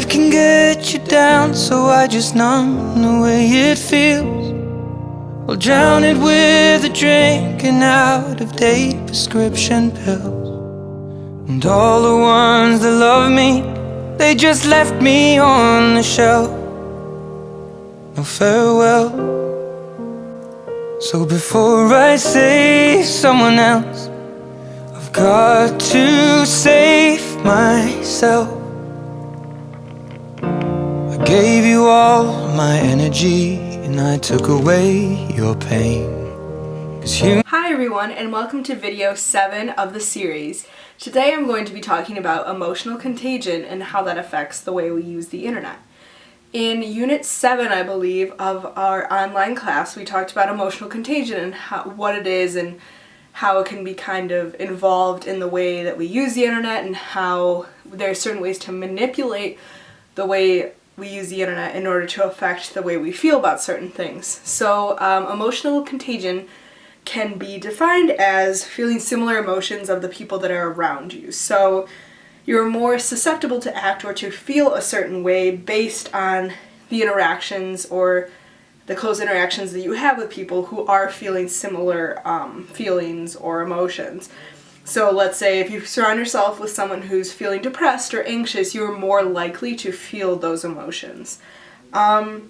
can get you down, so I just numb the way it feels. I'll drown it with a drink and out-of-date prescription pills. And all the ones that love me, they just left me on the shelf. No farewell. So before I save someone else, I've got to save myself. I gave you all my energy and I took away your pain. Hi everyone, and welcome to video 7 of the series. Today I'm going to be talking about emotional contagion and how that affects the way we use the internet. In Unit 7, I believe, of our online class, we talked about emotional contagion and what it is and how it can be kind of involved in the way that we use the internet and how there are certain ways to manipulate the way we use the internet in order to affect the way we feel about certain things. So emotional contagion can be defined as feeling similar emotions of the people that are around you. So you're more susceptible to act or to feel a certain way based on the interactions or the close interactions that you have with people who are feeling similar feelings or emotions. So let's say if you surround yourself with someone who's feeling depressed or anxious, you're more likely to feel those emotions. And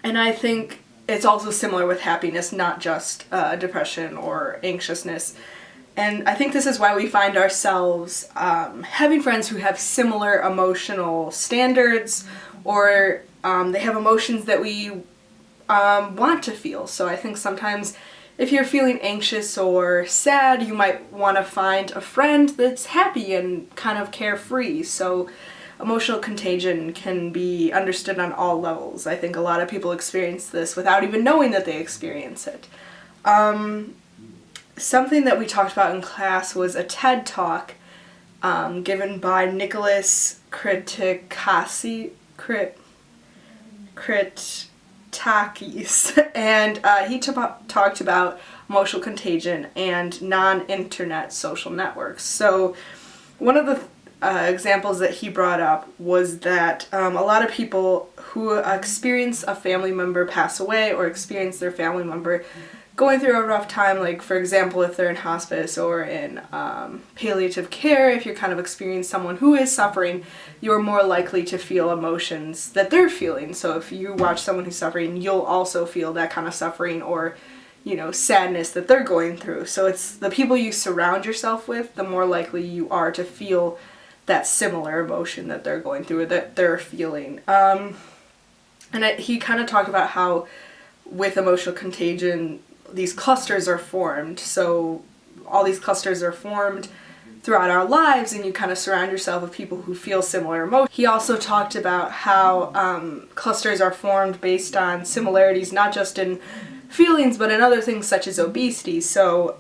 I think it's also similar with happiness, not just depression or anxiousness. And I think this is why we find ourselves having friends who have similar emotional standards, or they have emotions that we want to feel. So I think sometimes if you're feeling anxious or sad, you might want to find a friend that's happy and kind of carefree. So emotional contagion can be understood on all levels. I think a lot of people experience this without even knowing that they experience it. Something that we talked about in class was a TED Talk given by Nicholas Christakis, and he talked about emotional contagion and non-internet social networks. So one of the examples that he brought up was that a lot of people who experience a family member pass away or experience their family member going through a rough time, like for example if they're in hospice or in palliative care, if you're kind of experiencing someone who is suffering, you're more likely to feel emotions that they're feeling. So if you watch someone who's suffering, you'll also feel that kind of suffering or, you know, sadness that they're going through. So it's the people you surround yourself with, the more likely you are to feel that similar emotion that they're going through or that they're feeling. He kind of talked about how with emotional contagion, these clusters are formed. So all these clusters are formed throughout our lives, and you kind of surround yourself with people who feel similar emotions. He also talked about how clusters are formed based on similarities, not just in feelings, but in other things such as obesity. So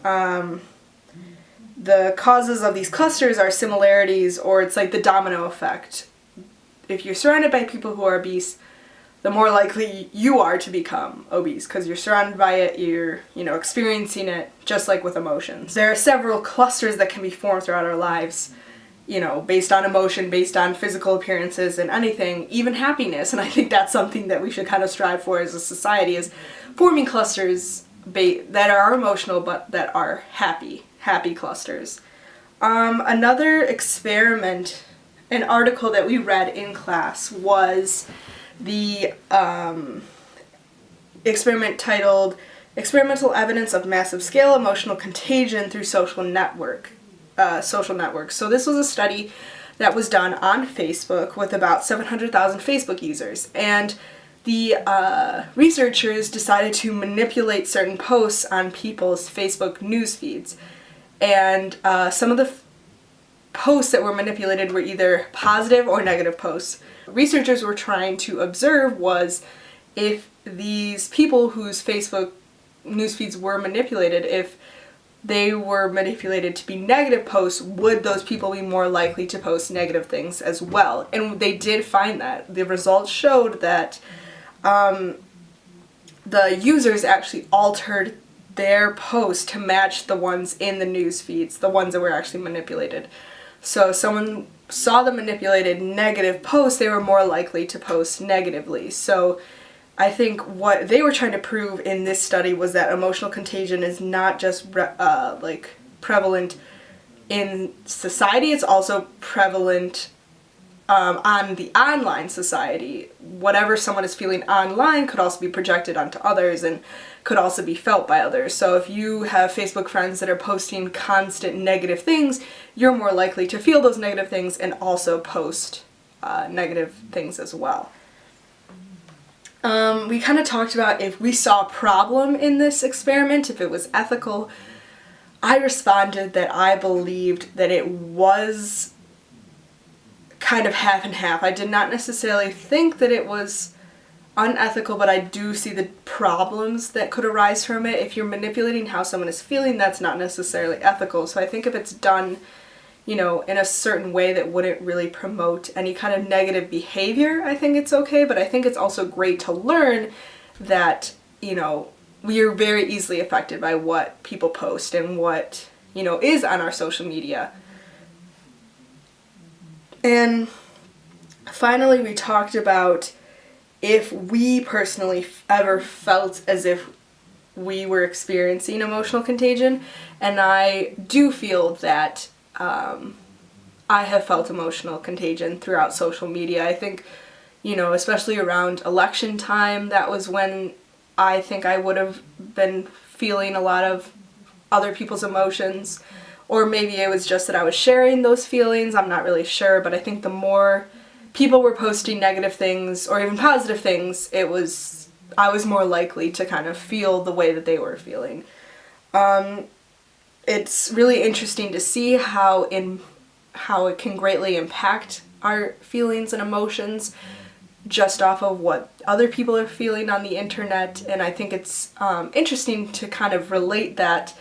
the causes of these clusters are similarities, or it's like the domino effect. If you're surrounded by people who are obese, the more likely you are to become obese because you're surrounded by it, you're, experiencing it, just like with emotions. There are several clusters that can be formed throughout our lives, based on emotion, based on physical appearances and anything, even happiness. And I think that's something that we should kind of strive for as a society, is forming clusters that are emotional but that are happy clusters. Another experiment, an article that we read in class was the experiment titled Experimental Evidence of Massive Scale Emotional Contagion Through Social Networks. So this was a study that was done on Facebook with about 700,000 Facebook users, and the researchers decided to manipulate certain posts on people's Facebook news feeds. And some of the posts that were manipulated were either positive or negative posts. Researchers were trying to observe was if these people whose Facebook news feeds were manipulated, if they were manipulated to be negative posts, would those people be more likely to post negative things as well? And they did find that. The results showed that the users actually altered their posts to match the ones in the news feeds, the ones that were actually manipulated. So if someone saw the manipulated negative post, they were more likely to post negatively. So I think what they were trying to prove in this study was that emotional contagion is not just like prevalent in society, it's also prevalent on the online society. Whatever someone is feeling online could also be projected onto others and could also be felt by others. So if you have Facebook friends that are posting constant negative things, you're more likely to feel those negative things and also post negative things as well. We kind of talked about if we saw a problem in this experiment, if it was ethical. I responded that I believed that it was kind of half and half. I did not necessarily think that it was unethical, but I do see the problems that could arise from it. If you're manipulating how someone is feeling, that's not necessarily ethical. So I think if it's done, in a certain way that wouldn't really promote any kind of negative behavior, I think it's okay. But I think it's also great to learn that, we are very easily affected by what people post and what, is on our social media. And finally, we talked about if we personally ever felt as if we were experiencing emotional contagion. And I do feel that I have felt emotional contagion throughout social media. I think, especially around election time, that was when I think I would have been feeling a lot of other people's emotions. Or maybe it was just that I was sharing those feelings, I'm not really sure, but I think the more people were posting negative things or even positive things, I was more likely to kind of feel the way that they were feeling. It's really interesting to see how it can greatly impact our feelings and emotions just off of what other people are feeling on the internet, and I think it's interesting to kind of relate that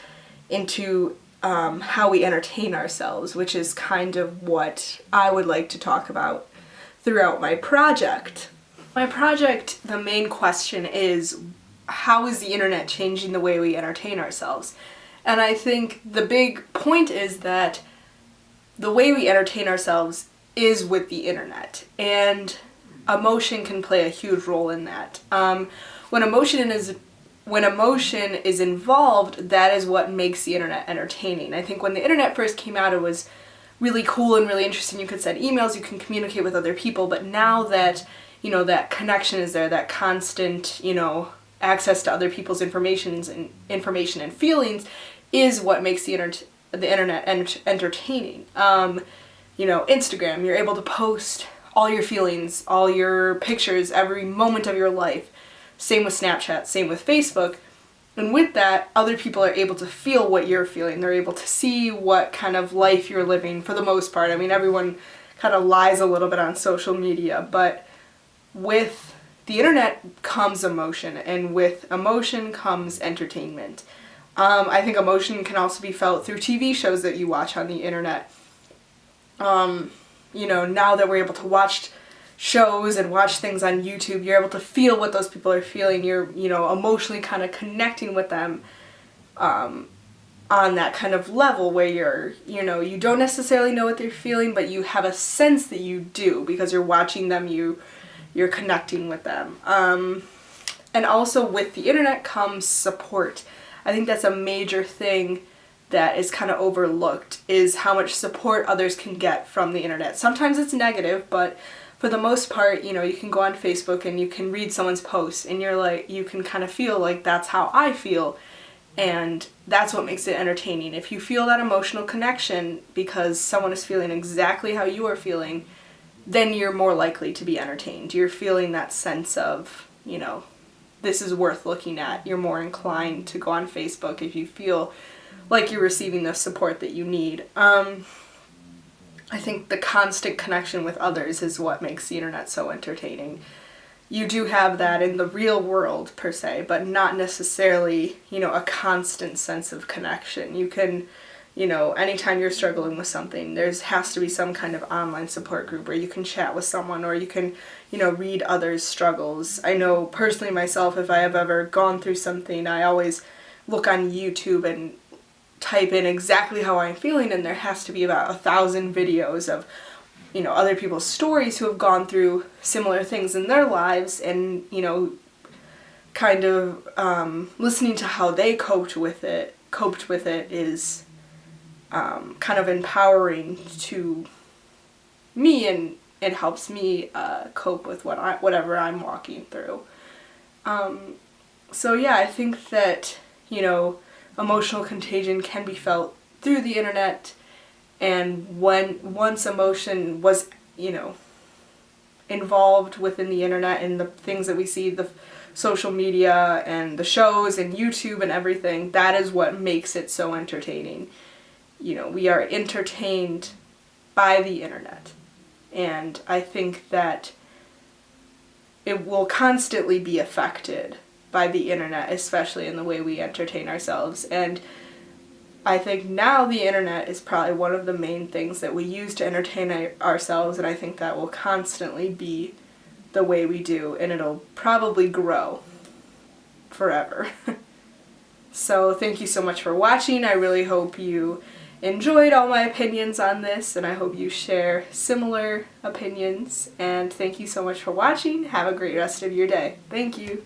into how we entertain ourselves, which is kind of what I would like to talk about throughout my project. My project, the main question is, how is the internet changing the way we entertain ourselves? And I think the big point is that the way we entertain ourselves is with the internet, and emotion can play a huge role in that. When emotion is involved, that is what makes the internet entertaining. I think when the internet first came out, it was really cool and really interesting. You could send emails, you can communicate with other people, but now that, that connection is there, that constant, access to other people's information and feelings is what makes the internet entertaining. Instagram, you're able to post all your feelings, all your pictures, every moment of your life. Same with Snapchat, same with Facebook. And with that, other people are able to feel what you're feeling. They're able to see what kind of life you're living for the most part. I mean, everyone kind of lies a little bit on social media, but with the internet comes emotion, and with emotion comes entertainment. I think emotion can also be felt through TV shows that you watch on the internet. Now that we're able to watch shows and watch things on YouTube, you're able to feel what those people are feeling. You're, emotionally kind of connecting with them on that kind of level where you're, you don't necessarily know what they're feeling, but you have a sense that you do because you're watching them, you're connecting with them. And also with the internet comes support. I think that's a major thing that is kind of overlooked, is how much support others can get from the internet. Sometimes it's negative, but for the most part, you can go on Facebook and you can read someone's post and you can kind of feel like that's how I feel, and that's what makes it entertaining. If you feel that emotional connection because someone is feeling exactly how you are feeling, then you're more likely to be entertained. You're feeling that sense of, this is worth looking at. You're more inclined to go on Facebook if you feel like you're receiving the support that you need. I think the constant connection with others is what makes the internet so entertaining. You do have that in the real world, per se, but not necessarily, a constant sense of connection. You can, anytime you're struggling with something, has to be some kind of online support group where you can chat with someone, or you can, read others' struggles. I know personally myself, if I have ever gone through something, I always look on YouTube and type in exactly how I'm feeling, and there has to be about 1,000 videos of, you know, other people's stories who have gone through similar things in their lives, and, you know, kind of listening to how they coped with it is kind of empowering to me, and it helps me cope with whatever I'm walking through. So yeah, I think that, you know, emotional contagion can be felt through the internet, and once emotion was, you know, involved within the internet and the things that we see, the social media and the shows and YouTube and everything, that is what makes it so entertaining. You know, we are entertained by the internet, and I think that it will constantly be affected by the internet, especially in the way we entertain ourselves. And I think now the internet is probably one of the main things that we use to entertain ourselves, and I think that will constantly be the way we do, and it'll probably grow forever. So thank you so much for watching. I really hope you enjoyed all my opinions on this, and I hope you share similar opinions. And thank you so much for watching. Have a great rest of your day. Thank you.